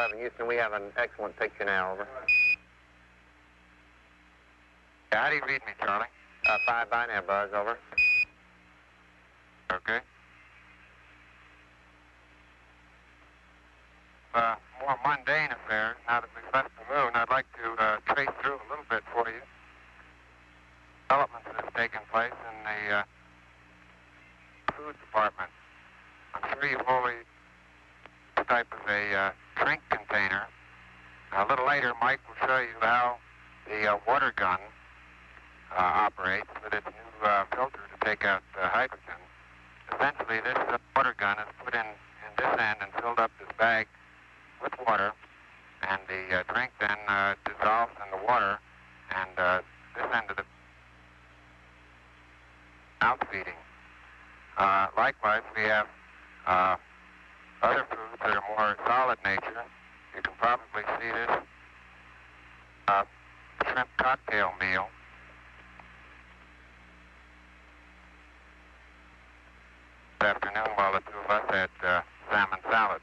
11, Houston, we have an excellent picture now, over. Yeah, how do you read me, Charlie? 5 by now, Buzz, over. Okay. More mundane affairs. Now that we've left the moon, I'd like to trace through a little bit for you developments that have taken place in the food department. I'm sure you've always this type of a drink container. A little later, Mike will show you how the water gun operates with its new filter to take out hydrogen. Essentially, this water gun is put in this end and filled up this bag with water, and the drink then dissolves in the water, and this end of the mouth feeding. Likewise, we have other foods that are more solid nature. You can probably see this shrimp cocktail meal. This afternoon, while the two of us had salmon salad.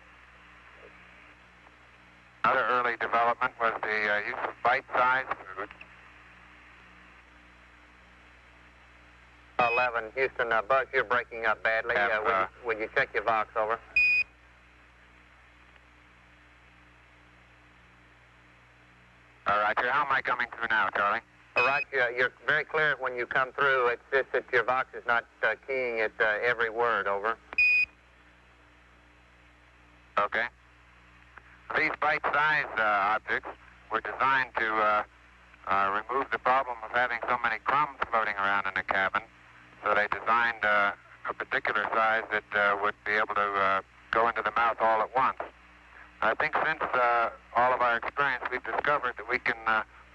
Another early development was the use of bite-sized food. 11, Houston, Buzz, you're breaking up badly. Would you check your Vox, over? All right, how am I coming through now, Charlie? All right, you're very clear when you come through. It's just that your Vox is not keying at every word, over. Okay. These bite-sized objects were designed to remove the problem of having so many crumbs floating around in the cabin. So they designed a particular size that would be able to go into the mouth all at once. I think since all of our experience, we've discovered that we can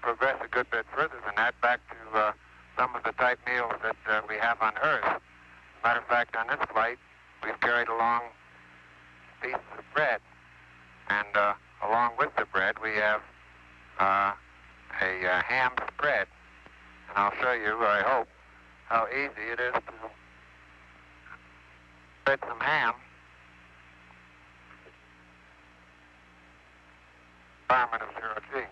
progress a good bit further than that back to some of the type meals that we have on Earth. As a matter of fact, on this flight, we've carried along pieces of bread, and along with the bread, we have a ham spread. And I'll show you, I hope, how easy it is to spread some ham. Environment of 0G.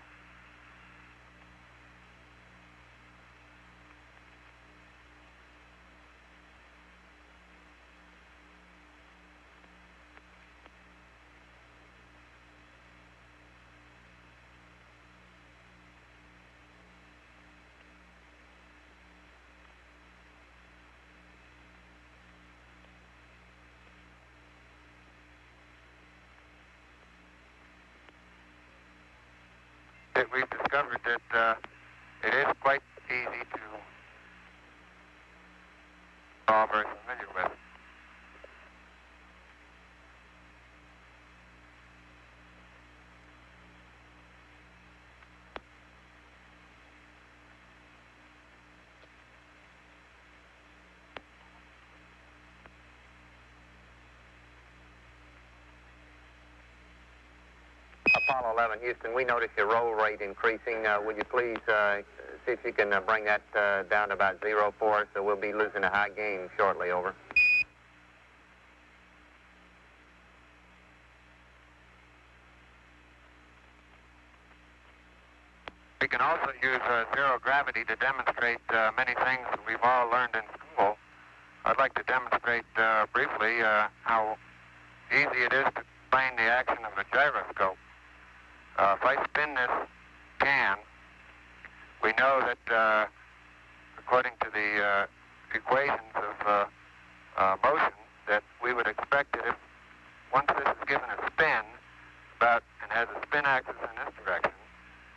We've discovered that it is quite easy to all very familiar with. Apollo 11, Houston, we notice your roll rate increasing. Would you please see if you can bring that down to about 0 for us, so we'll be losing a high gain shortly, over. We can also use zero gravity to demonstrate many things that we've all learned in school. I'd like to demonstrate briefly how easy it is to explain the action of a gyroscope. If I spin this can, we know that according to the equations of motion, that we would expect that if once this is given a spin and has a spin axis in this direction,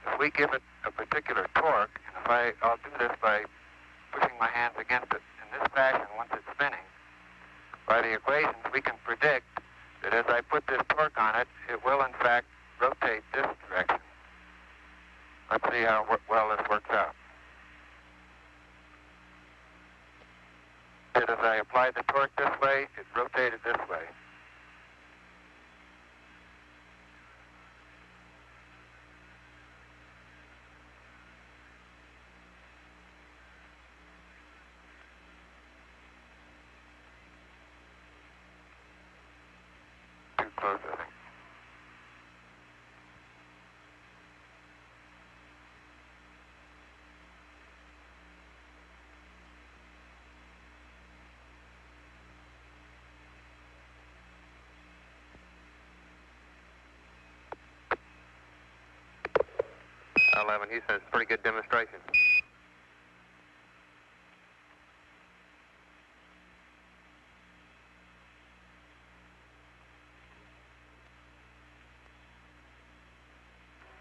if we give it a particular torque, and I'll do this by pushing my hands against it in this fashion once it's spinning, by the equations we can predict that as I put this torque on it, it will in fact rotate this direction. Let's see how well this works out. As I applied the torque this way, it rotated this way. Too close, I think. 11 Houston, it's a pretty good demonstration.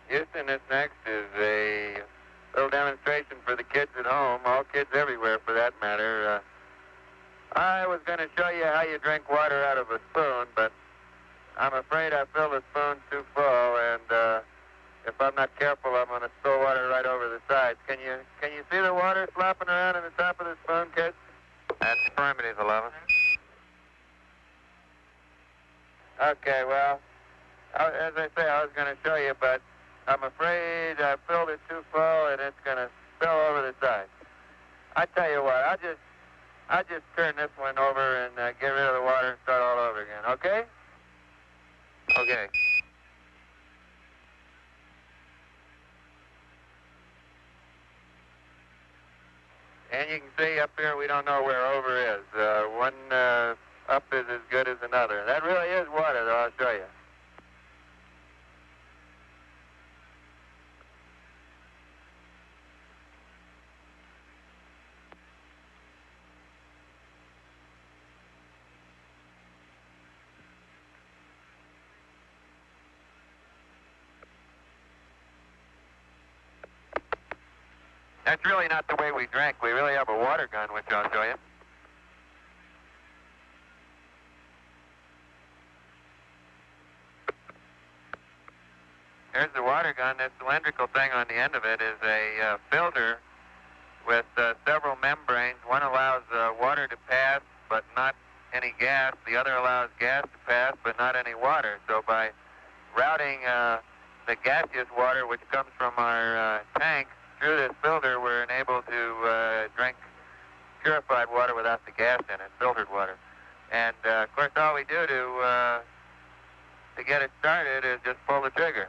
Houston, this next is a little demonstration for the kids at home, all kids everywhere for that matter. I was going to show you how you drink water out of a spoon, but I'm afraid I filled the spoon too full, and if I'm not careful, I'm going to spill water right over the sides. Can you see the water slopping around in the top of the spoon, kids? That's affirmative, 11. Okay, well, as I say, I was going to show you, but I'm afraid I filled it too full, and it's going to spill over the sides. I tell you what, I'll just turn this one over and get rid of the water and start all over again, okay? Okay. And you can see up here we don't know where over is. One up is as good as another. That really is water, though, I'll show you. That's really not the way we drink. We really have a water gun, which I'll show you. Here's the water gun. This cylindrical thing on the end of it is a filter with several membranes. One allows water to pass, but not any gas. The other allows gas to pass, but not any water. So by routing the gaseous water, which comes from our tank, through this filter, we're enabled to drink purified water without the gas in it, filtered water. And, of course, all we do to get it started is just pull the trigger.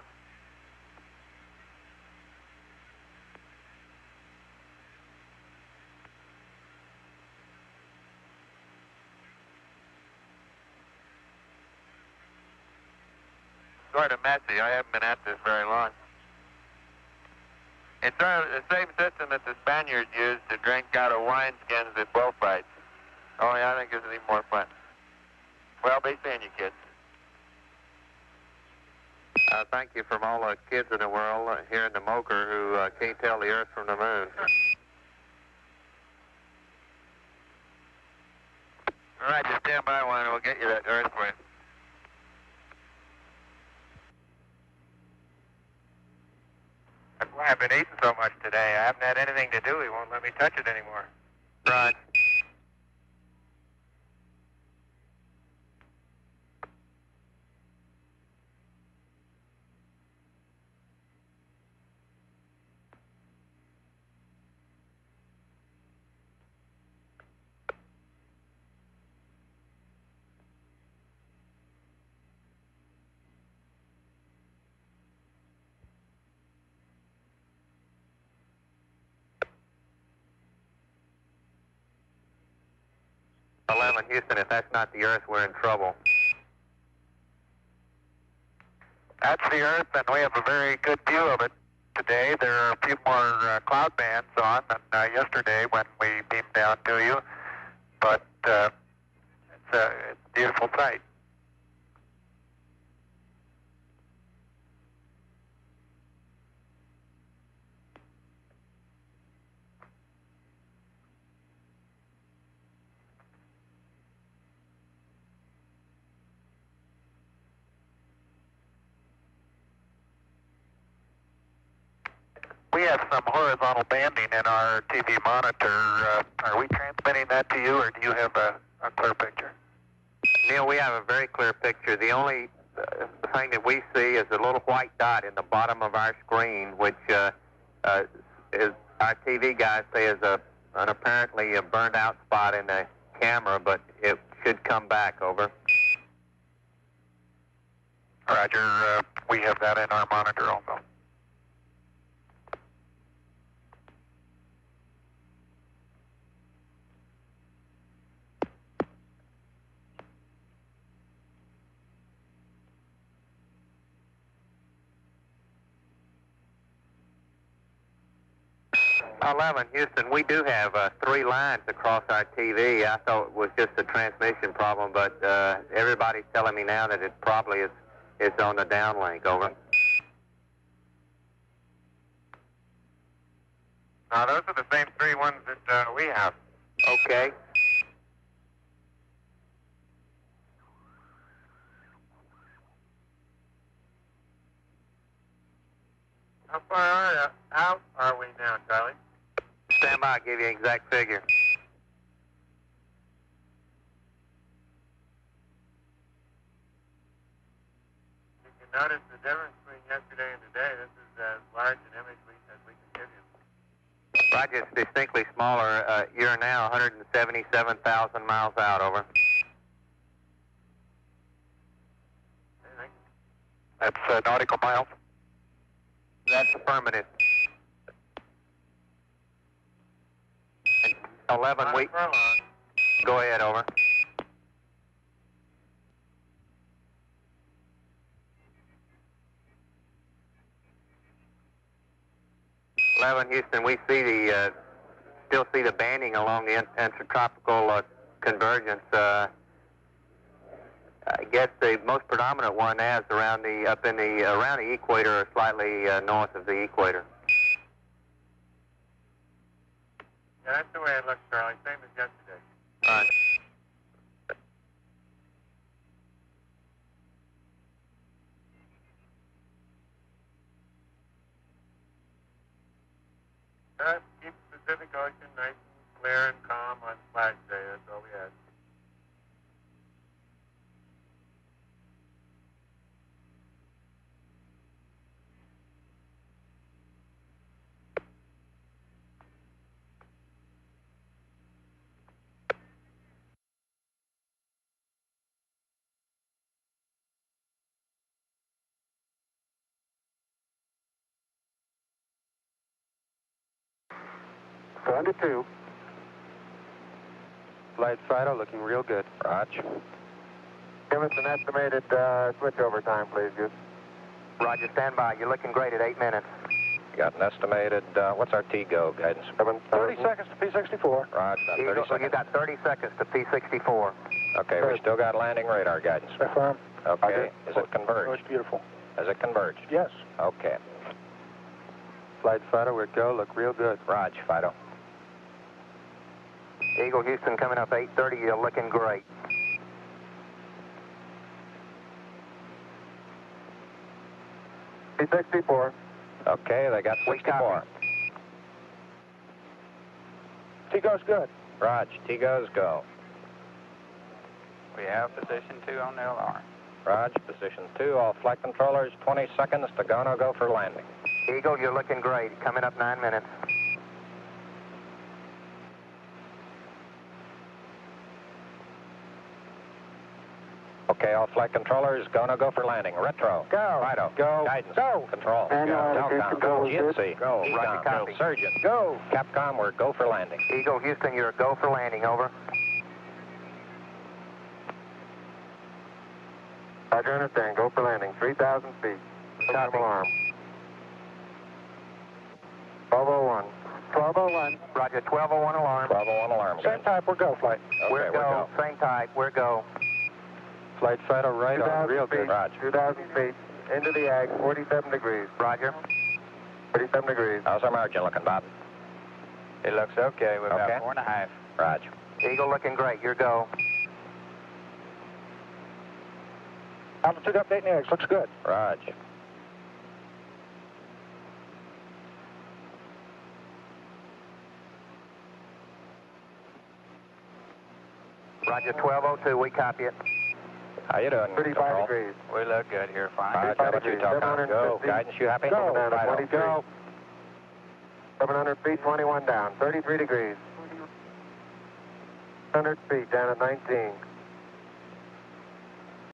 Sort of messy. I haven't been at this very long. It's sort of the same system that the Spaniards used to drink out of wineskins at bullfights. Only I think it's even more fun. Well, be seeing you, kids. Thank you from all the kids in the world here in the Moker who can't tell the Earth from the Moon. All right, just stand by one and we'll get you that Earth for you. That's why I've been eating so much today. I haven't had anything to do. He won't let me touch it anymore. Right. Houston, if that's not the Earth, we're in trouble. That's the Earth, and we have a very good view of it today. There are a few more cloud bands on than yesterday when we beamed down to you, but it's a beautiful sight. We have some horizontal banding in our TV monitor. Are we transmitting that to you, or do you have a clear picture? Neil, we have a very clear picture. The only thing that we see is a little white dot in the bottom of our screen, which is our TV guys say is an apparently a burned out spot in the camera, but it should come back. Over. Roger. We have that in our monitor also. 11, Houston, we do have 3 lines across our TV. I thought it was just a transmission problem, but everybody's telling me now that it probably is on the downlink. Over. Now, those are the same 3 ones that we have. Okay. How far out are we now, Charlie? Stand by, I'll give you an exact figure. You can notice the difference between yesterday and today. This is as large an image as we can give you. Roger, it's distinctly smaller. You're now 177,000 miles out. Over. That's nautical miles. That's affirmative. 11 weeks. Go ahead, over. Houston, we see still see the banding along the intertropical convergence. I guess the most predominant one is around around the equator or slightly north of the equator. Yeah, that's the way it looks, Charlie. Same as yesterday. All right. Keep the Pacific Ocean nice and clear and calm on Flag Day. That's all we had. Under 2. Flight Fido looking real good. Roger. Give us an estimated switchover time, please, Goose. Roger, stand by. You're looking great at 8 minutes. You got an estimated, what's our T-go guidance? 30 seconds to P64. Roger, 30 seconds. You got 30 seconds to P64. Okay, we still got landing radar guidance. Affirm. Okay, is it converged? Oh, it's beautiful. Is it converged? Yes. Okay. Flight Fido, we're go. Look real good. Roger, Fido. Eagle Houston coming up 8:30. You're looking great. P64. Okay, they got 64. T-go's good. Roger, T-go's go. We have position 2 on the alarm. Roger, position 2. All flight controllers, 20 seconds to go for landing. Eagle, you're looking great. Coming up 9 minutes. Okay, all flight controllers, go for landing. Retro. Go. Fido. Go. Guidance. Go. Control. And Telcom. control is good. GNC. Go. Roger, Ecom. copy. Go. Surgeon. Go. Capcom, we're go for landing. Eagle Houston, you're a go for landing. Over. Roger, understand. Go for landing. 3,000 feet. Copy. Alarm. 1201. 1201. Roger, 1201 alarm. 1201 alarm. Same Guidance. type, we're go, flight. Okay, We're go. Same type. We're go. Flight Fido right on. Real good. Roger. 2,000 feet. Into the ag, 47 degrees. Roger. 47 degrees. How's our margin looking, Bob? It looks okay. We're Okay. about 4.5. Roger. Eagle looking great. You're go. Altitude update in the eggs. Looks good. Roger. Roger, 1202. We copy it. How you doing? 35 Control? degrees. We look good here, fine. Roger, how about you, Telcom? Go. 750. Guidance, you happy? Go. Fido. 23. Go. 700 feet, 21 down. 33 degrees. 100 feet down at 19.